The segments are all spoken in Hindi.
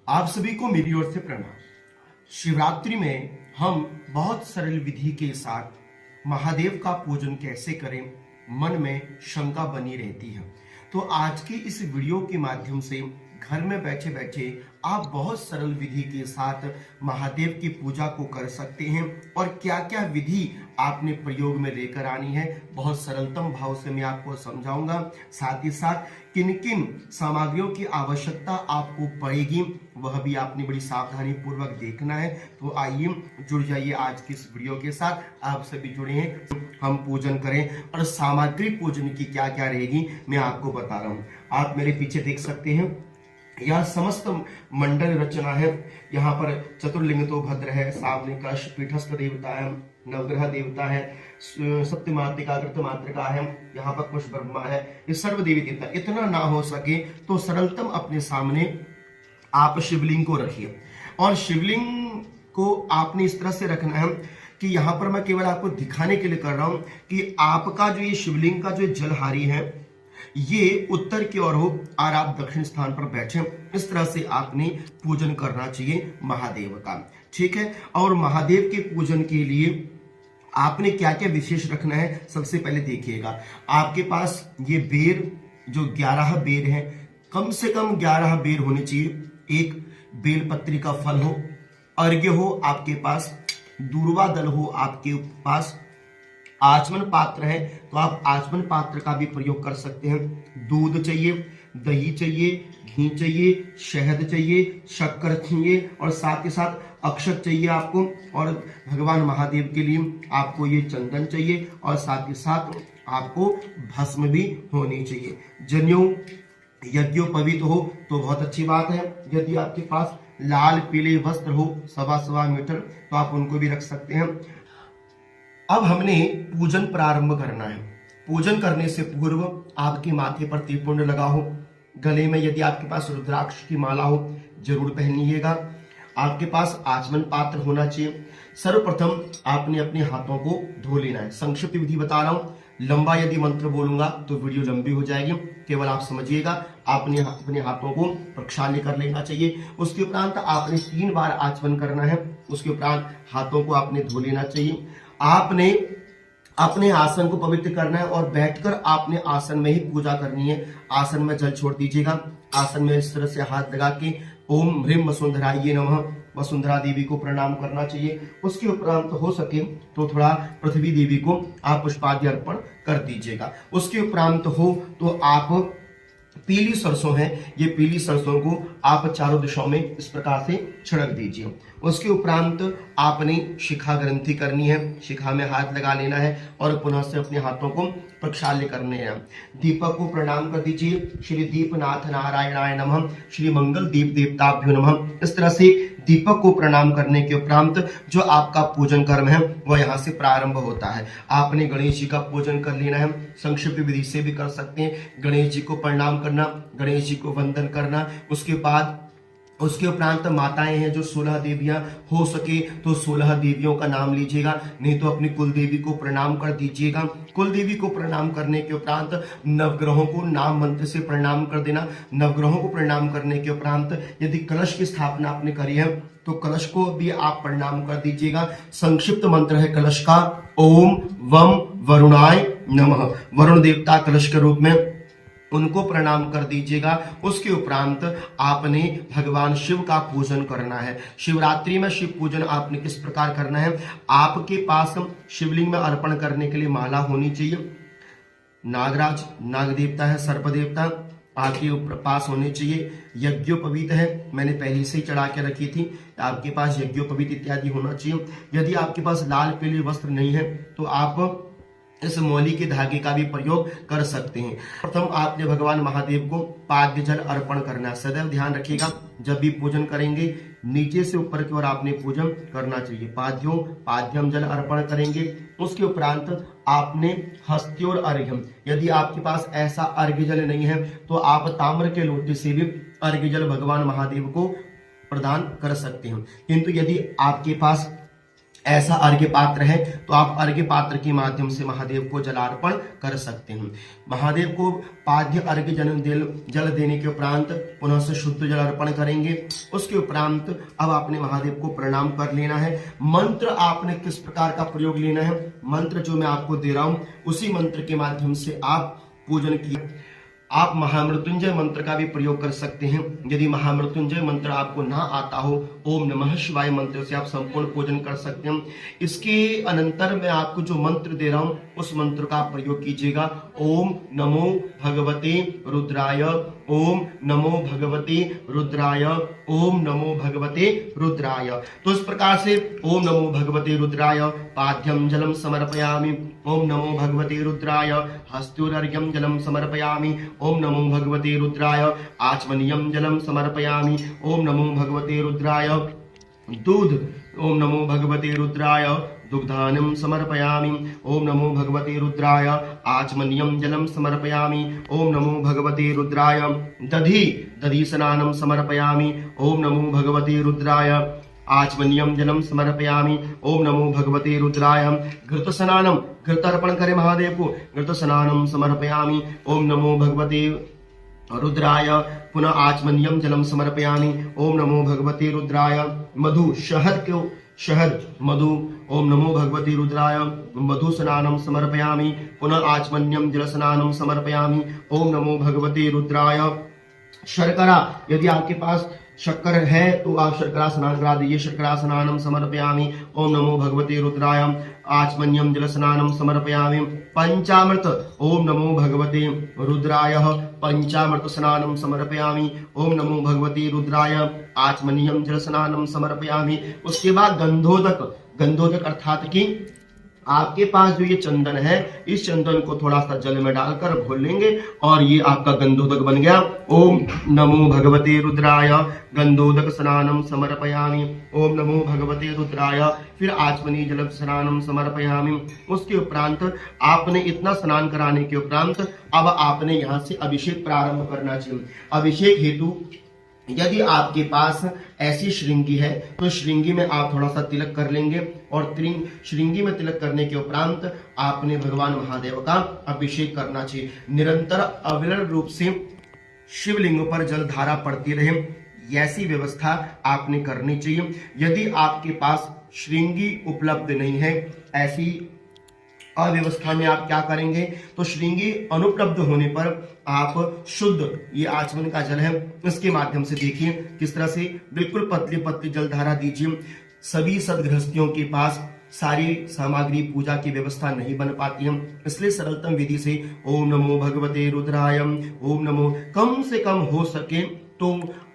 आप सभी को मेरी ओर से प्रणाम। शिवरात्रि में हम बहुत सरल विधि के साथ महादेव का पूजन कैसे करें, मन में शंका बनी रहती है। तो आज की इस वीडियो के माध्यम से घर में बैठे बैठे आप बहुत सरल विधि के साथ महादेव की पूजा को कर सकते हैं और क्या क्या विधि आपने प्रयोग में लेकर आनी है, बहुत सरलतम भाव से मैं आपको समझाऊंगा। साथ ही साथ किन किन सामग्रियों की आवश्यकता आपको पड़ेगी वह भी आपने बड़ी सावधानी पूर्वक देखना है। तो आइए जुड़ जाइए आज की इस वीडियो के साथ। आप सभी जुड़े हैं, हम पूजन करें और सामग्री पूजन की क्या क्या रहेगी मैं आपको बता रहा हूं। आप मेरे पीछे देख सकते हैं, यह समस्त मंडल रचना है। यहाँ पर चतुर्लिंग तो भद्र है, सामने कलश, पीठस्थ देवता है, नवग्रह देवता है, सत्य मातृका कृत मातृका है, यहाँ पर कुछ ब्रह्मा है, ये सर्व देवी देवता। इतना ना हो सके तो सरलतम अपने सामने आप शिवलिंग को रखिए और शिवलिंग को आपने इस तरह से रखना है कि यहाँ पर मैं केवल आपको दिखाने के लिए कर रहा हूं कि आपका जो ये शिवलिंग का जो जलहारी है ये उत्तर की ओर हो और आप दक्षिण स्थान पर बैठे। इस तरह से आपने पूजन करना चाहिए महादेव का, ठीक है। और महादेव के पूजन के लिए आपने क्या क्या विशेष रखना है, सबसे पहले देखिएगा आपके पास ये बेर जो 11 बेर है, कम से कम 11 बेर होने चाहिए। एक बेलपत्री का फल हो, अर्घ्य हो आपके पास, दूर्वा दल हो आपके पास, आचमन पात्र है तो आप आचमन पात्र का भी प्रयोग कर सकते हैं। दूध चाहिए, दही चाहिए, घी चाहिए, शहद चाहिए, शक्कर चाहिए और साथ ही साथ अक्षत चाहिए आपको। और भगवान महादेव के लिए आपको ये चंदन चाहिए और साथ ही साथ आपको भस्म भी होनी चाहिए। जनेऊ यज्ञोपवीत हो तो बहुत अच्छी बात है। यदि आपके पास लाल पीले वस्त्र हो 1.25 मीटर तो आप उनको भी रख सकते हैं। अब हमने पूजन प्रारंभ करना है। पूजन करने से पूर्व आपके माथे पर त्रिपुंड लगा हो, गले में यदि आपके पास रुद्राक्ष की माला हो जरूर पहनिएगा। आपके पास आचमन पात्र होना चाहिए। सर्वप्रथम आपने अपने हाथों को धो लेना है। संक्षिप्त विधि बता रहा हूं, लंबा यदि मंत्र बोलूंगा तो वीडियो लंबी हो जाएगी, केवल आप समझिएगा। आपने अपने हाथों को प्रक्षाल्य कर लेना चाहिए। उसके उपरांत आपने 3 बार आचमन करना है। उसके उपरांत हाथों को आपने धो लेना चाहिए। आपने अपने आसन को पवित्र करना है और बैठकर आपने आसन में ही पूजा करनी है। आसन में जल छोड़ दीजिएगा। आसन में इस तरह से हाथ लगा के ओम ह्रीं वसुंधरायै नमः, वसुंधरा देवी को प्रणाम करना चाहिए। उसके उपरांत हो सके तो थोड़ा पृथ्वी देवी को आप पुष्पादि अर्पण कर दीजिएगा। उसके उपरांत हो तो आप पीली सरसों है, ये पीली सरसों को आप चारों दिशाओं में इस प्रकार से छिड़क दीजिए। उसके उपरांत आपने शिखा ग्रंथि करनी है, शिखा में हाथ लगा लेना है और पुनः से अपने हाथों को प्रक्षाल्य करने हैं। दीपक को प्रणाम कर दीजिए। श्री दीपनाथ नारायणाय नमः, श्री मंगल दीप देवताभ्यो नमः। इस तरह से दीपक को प्रणाम करने के उपरांत जो आपका पूजन कर्म है वह यहाँ से प्रारंभ होता है। आपने गणेश जी का पूजन कर लेना है। संक्षिप्त विधि से भी कर सकते हैं। गणेश जी को प्रणाम करना, गणेश जी को वंदन करना। उसके बाद उसके उपरांत माताएं हैं जो 16 देवियां, हो सके तो 16 देवियों का नाम लीजिएगा, नहीं तो अपनी कुल देवी को प्रणाम कर दीजिएगा। कुल देवी को प्रणाम करने के उपरांत नवग्रहों को नाम मंत्र से प्रणाम कर देना। नवग्रहों को प्रणाम करने के उपरांत यदि कलश की स्थापना आपने करी है तो कलश को भी आप प्रणाम कर दीजिएगा। संक्षिप्त मंत्र है कलश का, ओम वम वरुणाय नमः। वरुण देवता कलश के रूप में उनको प्रणाम कर दीजिएगा। उसके उपरांत आपने भगवान शिव का पूजन करना है। शिवरात्रि में शिव पूजन आपने किस प्रकार करना है, आपके पास शिवलिंग में अर्पण करने के लिए माला होनी चाहिए। नागराज नाग देवता है, सर्प देवता आपके पास होने चाहिए। यज्ञोपवीत है, मैंने पहले से ही चढ़ा के रखी थी, आपके पास यज्ञोपवीत इत्यादि होना चाहिए। यदि आपके पास लाल पीले वस्त्र नहीं है तो आप इस मौली के धागे का भी प्रयोग कर सकते हैं। प्रथम आपने भगवान महादेव को पाद्य जल अर्पण करना है। सदैव ध्यान रखिएगा जब भी पूजन करेंगे नीचे से ऊपर की ओर आपने पूजन करना चाहिए। पाद्यम जल अर्पण करेंगे। उसके उपरांत आपने हस्त्योर अर्घ्यम, यदि आपके पास ऐसा अर्घ्य जल नहीं है तो आप ताम्र के लोटे से भी अर्घ्य जल भगवान महादेव को प्रदान कर सकते हैं। किंतु यदि आपके पास ऐसा अर्घ्य पात्र है तो आप अर्घ्य पात्र के माध्यम से महादेव को जलार्पण कर सकते हैं। महादेव को पाद्य अर्घ्य जल देने के उपरांत पुनः से शुद्ध जल अर्पण करेंगे। उसके उपरांत अब आपने महादेव को प्रणाम कर लेना है। मंत्र आपने किस प्रकार का प्रयोग लेना है, मंत्र जो मैं आपको दे रहा हूं उसी मंत्र के माध्यम से आप पूजन किए। आप महामृत्युंजय मंत्र का भी प्रयोग कर सकते हैं। यदि महामृत्युंजय मंत्र आपको ना आता हो, ओम नमः शिवाय मंत्र से आप संपूर्ण पूजन कर सकते हैं। इसके अनंतर मैं आपको जो मंत्र दे रहा हूं उस मंत्र का प्रयोग कीजिएगा। ओम नमो भगवते रुद्राय, ओम नमो भगवते रुद्राय, ओम नमो भगवते रुद्राय। तो इस प्रकार से ओम नमो भगवते रुद्राय पाद्यम जलम समर्पयामि, ओम नमो भगवते रुद्राय हस्तोर्घ्यम जलम समर्पयामि, ओम नमो भगवते रुद्राय आचमनीयम जलम समर्पयामि, ओम नमो भगवते रुद्राय दूध, ओम नमो भगवते रुद्राय दुग्धानं समर्पयामि, ओम नमो भगवते रुद्राय आचमनीयम जलम समर्पयामि, ओम नमो भगवते रुद्राय दधि स्नानं समर्पयामि, ओम नमो भगवते रुद्राय आचमनीयम जलम समर्पयामि, ओम नमो भगवते रुद्राय घृत स्नानम, घृत अर्पण करें महादेव को, घृत स्नानम समर्पयामि, ओम नमो भगवते रुद्राय पुनः आचमनीयम जलम समर्पयामि, ओम नमो भगवते रुद्राय मधु, शहद मधु, ओम नमो भगवते रुद्राय मधु स्नानम समर्पयामि, पुनः आचमनीयम जल स्नानम समर्पयामि, ओम नमो भगवते रुद्राय शर्करा, यदि आपके पास शक्कर है तो आप शर्करा स्नान करा दीजिए। शर्करा स्नानम समर्पयामि, ओम नमो भगवते रुद्राय आचमनीयम जल स्नानम समर्पयामि, पंचामृत, ओम नमो भगवते रुद्राय पंचामृत स्नानम समर्पयामि, ओम नमो भगवते रुद्राय आचमनीयम जल स्नानम समर्पयामि। उसके बाद गंधोदक अर्थात कि आपके पास जो ये चंदन है इस चंदन को थोड़ा सा जल में डालकर घोल लेंगे और ये आपका गंधोदक बन गया। ओम नमो भगवते रुद्राय गंधोदक स्नानम समर्पयामि, ओम नमो भगवते रुद्राय फिर आचमनी जल स्नानम समर्पयामि। उसके उपरांत आपने इतना स्नान कराने के उपरांत अब आपने यहाँ से अभिषेक प्रारंभ करना चाहिए। अभिषेक हेतु यदि आपके पास ऐसी श्रृंगी है तो श्रृंगी में आप थोड़ा सा तिलक कर लेंगे और श्रृंगी में तिलक करने के उपरांत आपने भगवान महादेव का अभिषेक करना चाहिए। निरंतर अविरल रूप से शिवलिंगों पर जल धारा पड़ती रहे, ऐसी व्यवस्था आपने करनी चाहिए। यदि आपके पास श्रृंगी उपलब्ध नहीं है, ऐसी अव्यवस्था में आप क्या करेंगे तो श्रृंगी अनुपलब्ध होने पर आप शुद्ध ये आचमन का जल है इसके माध्यम से देखिए किस तरह से बिल्कुल पतली पतली जलधारा दीजिए। सभी सदगृहस्थियों के पास सारी सामग्री पूजा की व्यवस्था नहीं बन पाती है, इसलिए सरलतम विधि से ओम नमो भगवते रुद्राय, ओम नमो कम से कम हो सके तो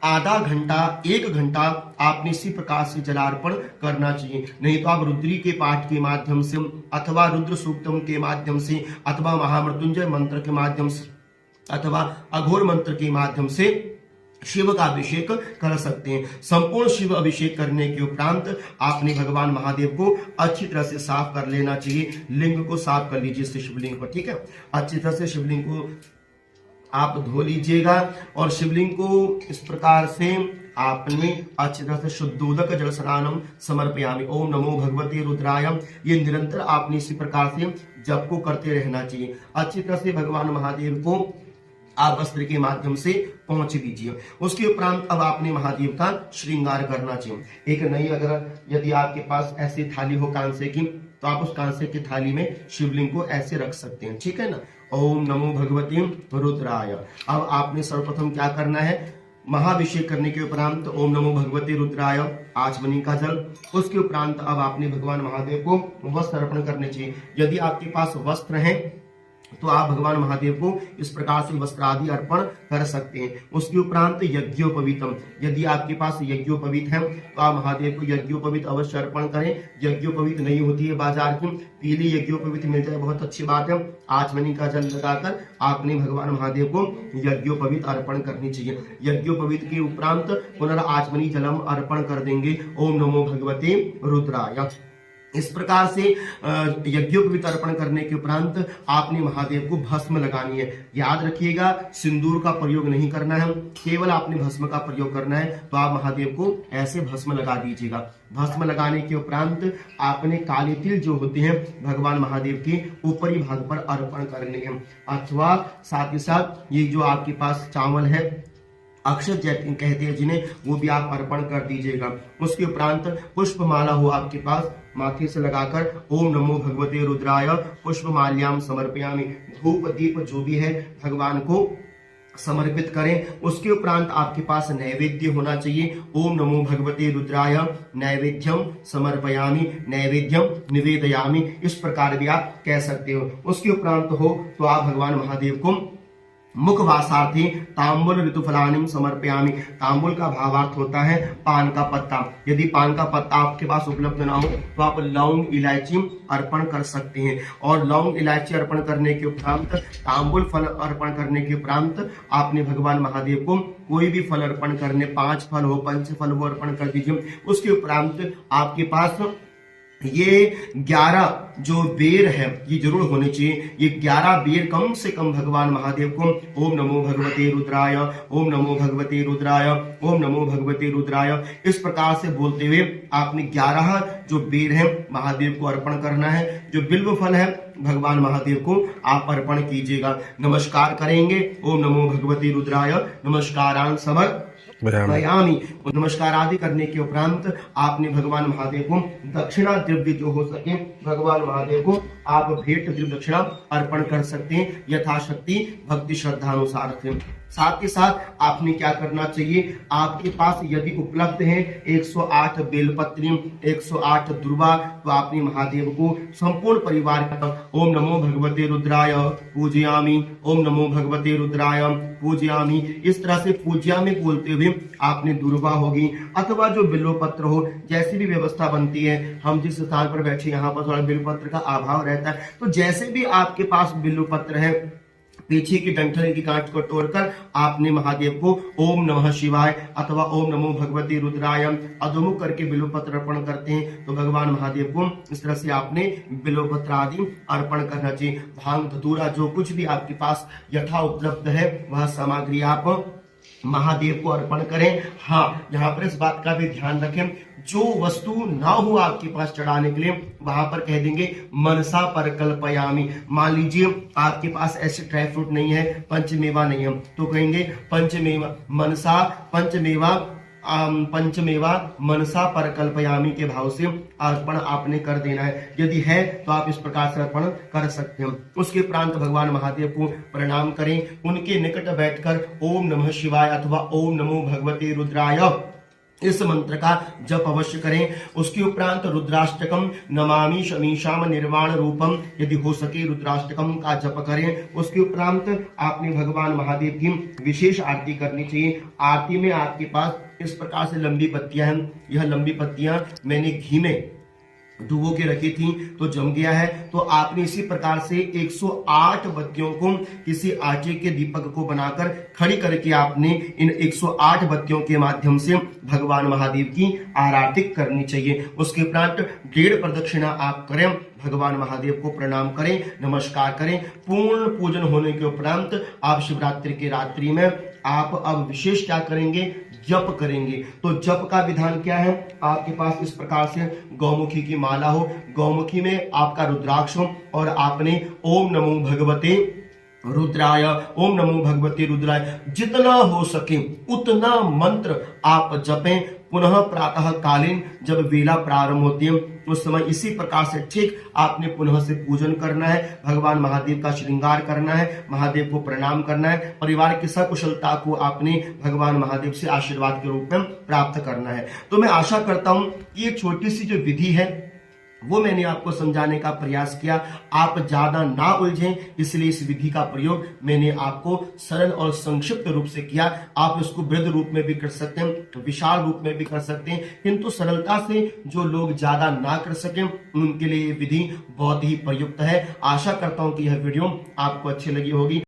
आधा घंटा 1 घंटा आपने इसी प्रकार से जलार्पण करना चाहिए। नहीं तो आप रुद्री के पाठ के माध्यम से अथवा रुद्र सूक्तम के माध्यम से अथवा महामृत्युंजय मंत्र के माध्यम से अथवा अघोर मंत्र के माध्यम से शिव का अभिषेक कर सकते हैं। संपूर्ण शिव अभिषेक करने के उपरांत आपने भगवान महादेव को अच्छी तरह से साफ कर लेना चाहिए। लिंग को साफ कर लीजिए इस शिवलिंग को, ठीक है। अच्छी तरह से शिवलिंग को आप धो लीजिएगा और शिवलिंग को इस प्रकार से आपने अच्छी तरह से शुद्धोदक जल स्नानम समर्पयामि, ओम नमो भगवते रुद्राय। ये निरंतर आपने इसी प्रकार से जप को करते रहना चाहिए। अच्छी तरह से भगवान महादेव को आप वस्त्र के माध्यम से पहुंच दीजिए। उसके उपरांत अब आपने महादेव का श्रृंगार करना चाहिए। एक नई अगर यदि आपके पास ऐसी थाली हो कांसे की तो आप उस कांसे की थाली में शिवलिंग को ऐसे रख सकते हैं, ठीक है ना। ओम नमो भगवते रुद्राय। अब आपने सर्वप्रथम क्या करना है, महाभिषेक करने के उपरांत ओम नमो भगवते रुद्राय आचमनी का जल, उसके उपरांत अब आपने भगवान महादेव को वस्त्र अर्पण करने चाहिए। यदि आपके पास वस्त्र हैं तो आप भगवान महादेव को इस प्रकार से वस्त्र आदि अर्पण कर सकते हैं। उसके उपरांत यज्ञोपवीतम, यदि आपके पास यज्ञोपवीत है तो आप महादेव को यज्ञोपवीत अवश्य अर्पण करें। यज्ञोपवीत नहीं होती है बाजार की, पीली यज्ञोपवीत मिल जाए बहुत अच्छी बात है। आचमनी का जल लगाकर आपने भगवान महादेव को यज्ञोपवीत अर्पण करनी चाहिए। यज्ञोपवीत के उपरांत पुनः आचमनी जलम अर्पण कर देंगे। ओम नमो भगवते रुद्राय। इस प्रकार से यज्ञोपवीत अर्पण करने के उपरांत आपने महादेव को भस्म लगानी है। याद रखिएगा, सिंदूर का प्रयोग नहीं करना है, केवल आपने भस्म का प्रयोग करना है। तो आप महादेव को ऐसे भस्म लगा दीजिएगा। भस्म लगाने के उपरांत आपने काले तिल जो होते हैं भगवान महादेव के ऊपरी भाग पर अर्पण करने हैं, अथवा साथ ही साथ ये जो आपके पास चावल है अक्षत जैतून कहते हैं जिन्हें, वो भी आप अर्पण कर दीजिएगा। उसके उपरांत पुष्पमाला हो आपके पास, माथे से लगाकर ओम नमो भगवते रुद्राय पुष्पमाल्याम समर्पयामि, धूप दीप जो भी है भगवान को समर्पित करें। उसके उपरांत आपके पास नैवेद्य होना चाहिए। ओम नमो भगवते रुद्राय नैवेद्यम समर्पयामि, नैवेद्यम निवेदयामि, इस प्रकार भी आप कह सकते हो। उसके उपरांत हो तो आप भगवान महादेव को मुखवासार्थी तांबूल ऋतुफलानिम समर्पयामि, तांबूल का भावार्थ होता है पान का पत्ता। यदि पान का पत्ता आपके पास उपलब्ध ना हो तो आप लौंग इलायची अर्पण कर सकते हैं। और लौंग इलायची अर्पण करने के उपरांत, तांबूल फल अर्पण करने के उपरांत आपने भगवान महादेव को कोई भी फल अर्पण करने, 5 फल हो, 5 फल वो अर्पण कर दीजिए। उसके उपरांत आपके पास ये 11 जो बेर है ये जरूर होने चाहिए। ये 11 बेर कम से कम भगवान महादेव को ओम नमो भगवते रुद्राय, ओम नमो भगवते रुद्राय, ओम नमो भगवते रुद्राय, इस प्रकार से बोलते हुए आपने 11 जो बेर है महादेव को अर्पण करना है। जो बिल्व फल है भगवान महादेव को आप अर्पण कीजिएगा। नमस्कार करेंगे, ओम नमो भगवते रुद्राय नमस्कारान समर्पयामि। नमस्कार आदि करने के उपरांत आपने भगवान महादेव को दक्षिणा द्रव्य जो हो सके भगवान महादेव को आप भेंट द्रव्य दक्षिणा अर्पण कर सकते हैं, यथाशक्ति भक्ति श्रद्धा अनुसार से। साथ के साथ आपने क्या करना चाहिए, आपके पास यदि उपलब्ध है 108 बेलपत्री, 108 दुर्वा, तो आपने महादेव को संपूर्ण परिवार का ओम नमो भगवते रुद्राय पूजयामि, ओम नमो भगवते रुद्राय पूजयामि, इस तरह से पूजयामि बोलते हुए आपने दुर्वा होगी अथवा जो बिल्वपत्र हो, जैसी भी व्यवस्था बनती है। हम जिस स्थान पर बैठे यहाँ पर थोड़ा बिल्वपत्र का अभाव रहता है, तो जैसे भी आपके पास बिल्वपत्र है, पीछे की डंठल की गांठ को तोड़कर आपने महादेव को ओम नमः शिवाय अथवा ओम नमो भगवते रुद्राय अधोमुख करके बिल्वपत्र अर्पण करते हैं। तो भगवान महादेव को इस तरह से आपने बिल्वपत्र आदि अर्पण करना चाहिए। भांग धतूरा जो कुछ भी आपके पास यथा उपलब्ध है वह सामग्री आप महादेव को अर्पण करें। हाँ, यहाँ पर इस बात का भी ध्यान रखें, जो वस्तु ना हो आपके पास चढ़ाने के लिए वहां पर कह देंगे मनसा पर कल्पयामी। मान लीजिए आपके पास ऐसे ड्राई फ्रूट नहीं है, पंचमेवा नहीं है, तो कहेंगे पंचमेवा मनसा पंचमेवा मनसा पर कल्पयामी के भाव से अर्पण आपने कर देना है। यदि है तो आप इस प्रकार से अर्पण कर सकते हैं। उसके उपरांत भगवान महादेव को प्रणाम करें, उनके निकट बैठकर ओम नमः शिवाय अथवा ओम नमो भगवते रुद्राय इस मंत्र का जप अवश्य करें। उसके उपरांत रुद्राष्टकम नमामि शमीशाम निर्वाण रूपम, यदि हो सके रुद्राष्टकम का जप करें। उसके उपरांत आपने भगवान महादेव की विशेष आरती करनी चाहिए। आरती में आपके पास इस प्रकार से लंबी पत्तियां हैं, यह लंबी पत्तियां मैंने घी में डुबो के रखी थी तो जम गया है। तो आपने इसी प्रकार से 108 बत्तियों को किसी आटे के दीपक को बनाकर खड़ी करके आपने इन 108 बत्तियों के माध्यम से भगवान महादेव की आरती करनी चाहिए। उसके उपरांत 1.5 प्रदक्षिणा आप करें, भगवान महादेव को प्रणाम करें, नमस्कार करें। पूर्ण पूजन होने के उपरांत आप शिवरात्रि की रात्रि में आप अब विशेष क्या करेंगे, जप करेंगे। तो जप का विधान क्या है, आपके पास इस प्रकार से गौमुखी की माला हो, गौमुखी में आपका रुद्राक्ष हो और आपने ओम नमो भगवते रुद्राय, ओम नमो भगवते रुद्राय जितना हो सके उतना मंत्र आप जपें। पुनः प्रातः कालीन जब वेला प्रारंभ होती है उस समय इसी प्रकार से ठीक आपने पुनः से पूजन करना है, भगवान महादेव का श्रृंगार करना है, महादेव को प्रणाम करना है, परिवार की सकुशलता को आपने भगवान महादेव से आशीर्वाद के रूप में प्राप्त करना है। तो मैं आशा करता हूं ये छोटी सी जो विधि है वो मैंने आपको समझाने का प्रयास किया। आप ज्यादा ना उलझें, इसलिए इस विधि का प्रयोग मैंने आपको सरल और संक्षिप्त रूप से किया। आप इसको वृद्ध रूप में भी कर सकते हैं, विशाल रूप में भी कर सकते हैं, किंतु सरलता से जो लोग ज्यादा ना कर सकें उनके लिए ये विधि बहुत ही प्रयुक्त है। आशा करता हूं कि यह वीडियो आपको अच्छी लगी होगी।